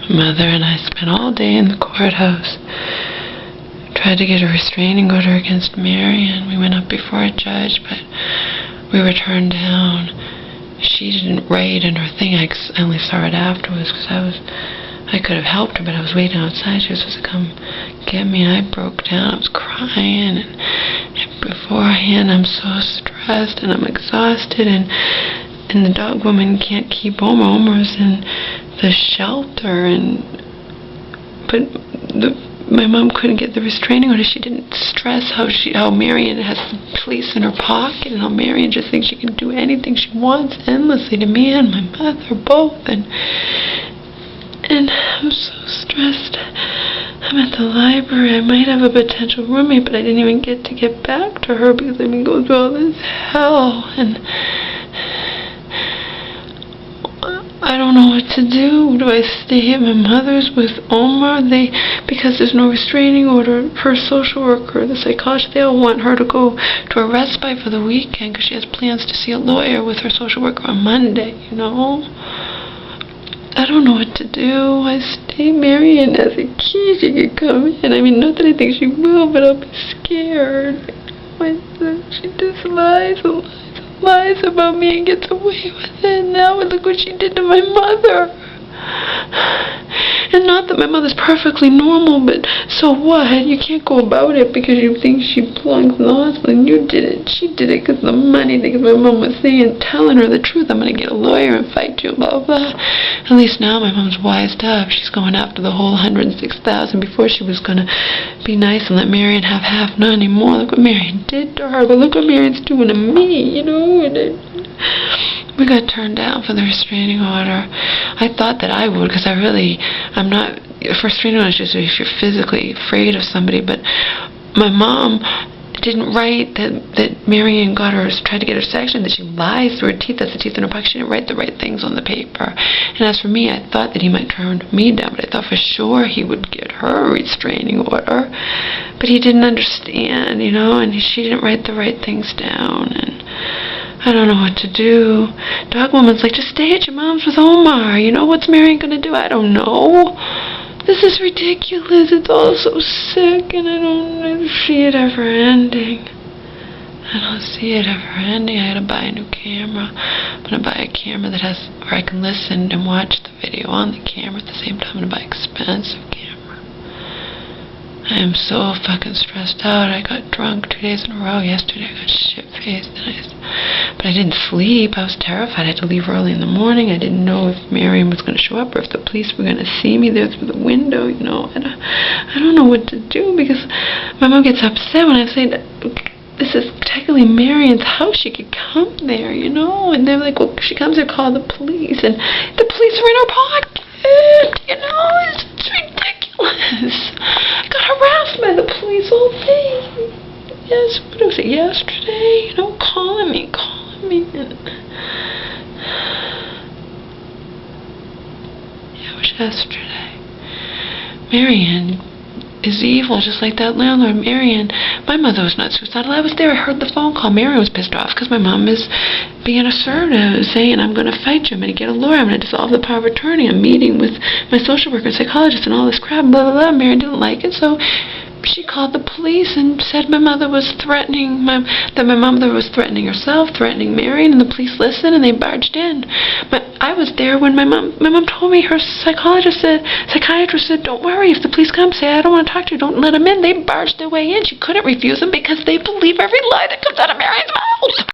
My mother and I spent all day in the courthouse. Tried to get a restraining order against Marion. We went up before a judge, but we were turned down. She didn't write in her thing. I only saw it afterwards because I could have helped her, but I was waiting outside. She was supposed to come get me, and I broke down. I was crying, and beforehand I'm so stressed, and I'm exhausted, and the dog woman can't keep Omar. Omar's in the shelter, but my mom couldn't get the restraining order. She didn't stress how Marion has the police in her pocket, and how Marion just thinks she can do anything she wants endlessly to me and my mother both, and I'm so stressed. I'm at the library. I might have a potential roommate, but I didn't even get back to her because I've been going through all this hell, and I don't know what to do. Do I stay at my mother's with Omar? Because there's no restraining order. Her social worker, the psychologist, they all want her to go to a respite for the weekend because she has plans to see a lawyer with her social worker on Monday, you know? I don't know what to do. I stay. Marion has a key. She could come in. I mean, not that I think she will, but I'll be scared. She just lies and lies about me and gets away with it. Now look what she did to my mother. And not that my mother's perfectly normal, but so what? You can't go about it because you think she belongs in the hospital, and you did it. She did it because of the money, because my mom was telling her the truth. I'm going to get a lawyer and fight you, blah, blah. At least now my mom's wised up. She's going after the whole $106,000. Before she was going to be nice and let Marion have half, not anymore. Look what Marion did to her, but look what Marion's doing to me, you know? We got turned down for the restraining order. I thought that I would, because I'm not, for restraining order is just if you're physically afraid of somebody, but my mom didn't write that Marion tried to get her section, that she lies through her teeth, that's the teeth in her pocket. She didn't write the right things on the paper. And as for me, I thought that he might turn me down, but I thought for sure he would get her a restraining order. But he didn't understand, you know, and she didn't write the right things down, and I don't know what to do. Dog woman's like, just stay at your mom's with Omar. You know, what's Marion going to do? I don't know. This is ridiculous. It's all so sick, and I don't see it ever ending. I don't see it ever ending. I had to buy a new camera. I'm going to buy a camera that where I can listen and watch the video on the camera at the same time. I'm going to buy an expensive camera. I am so fucking stressed out. I got drunk 2 days in a row. Yesterday I got shit-faced, but I didn't sleep. I was terrified. I had to leave early in the morning. I didn't know if Marion was going to show up or if the police were going to see me there through the window, you know. I don't know what to do because my mom gets upset when I say that this is technically Marion's house. She could come there, you know. And they're like, well, if she comes there, call the police. And the police are in her pocket, you know. It's ridiculous. I got harassed by the police all day. Yes, what was it, yesterday? You know, calling me. And yeah, it was yesterday. Marion is evil, just like that landlord. Marion, my mother was not suicidal. I was there. I heard the phone call. Marion was pissed off because my mom is being assertive, saying, I'm going to fight you. I'm going to get a lawyer. I'm going to dissolve the power of attorney. I'm meeting with my social worker and psychologist and all this crap, blah, blah, blah. Marion didn't like it, so she called the police and said my mother was threatening herself, threatening Marion, and the police listened and they barged in. But I was there when my mom told me, her psychiatrist said, don't worry, if the police come, say I don't want to talk to you, don't let them in. They barged their way in. She couldn't refuse them because they believe every lie that comes out of Marion's mouth.